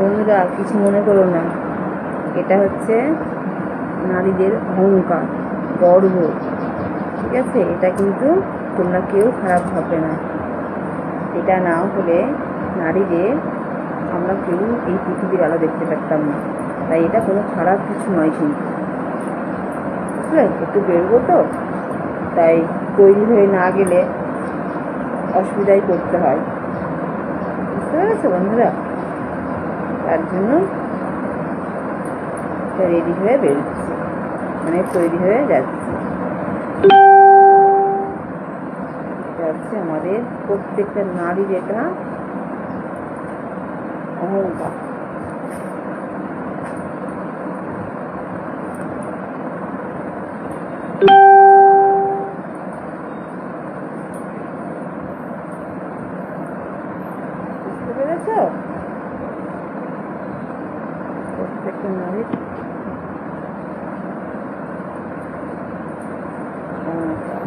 বন্ধুরা কিছু মনে করো না, এটা হচ্ছে নারীদের অহংকার, গর্ব, ঠিক আছে? এটা কিন্তু তোমরা কেউ খারাপ ভাববে না। এটা না হলে নারীদের আমরা কেউ এই পৃথিবীর আলো দেখতে পারতাম না। তাই এটা কোনো খারাপ কিছু নয় কিন্তু, বুঝলে? একটু বেরবো তো, তাই তৈরি হয়ে না গেলে অসুবিধায় পড়তে হয়, বুঝতে পেরেছো বন্ধুরা? তার জন্য রেডি হয়ে বেরোচ্ছি, মানে তৈরি হয়ে যাচ্ছি। এটা হচ্ছে আমাদের প্রত্যেকটা নারীর এটা অহংকার। বুঝতে পেরেছ? প্রত্যেকটা নারীর অহংকার।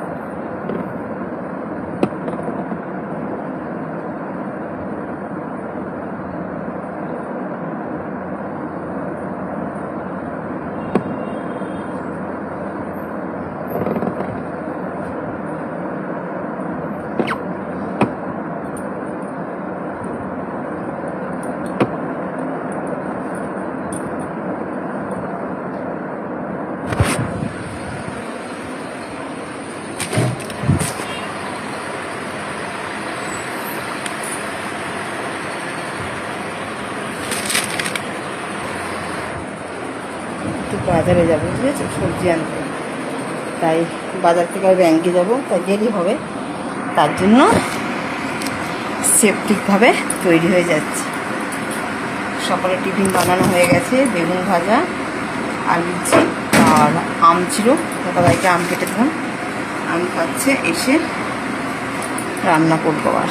একটু বাজারে যাবো, বুঝেছো, সবজি আনতে। তাই বাজার থেকে আর ব্যাংকে যাবো, তাই দেরি হবে। তার জন্য সেফটিকভাবে তৈরি হয়ে যাচ্ছে। সকালে টিফিন বানানো হয়ে গেছে, বেগুন ভাজা, আলু আর আম ছিল, দাদাভাইকে আম কেটে দিলাম। আম খাচ্ছে, এসে রান্না করবো আর।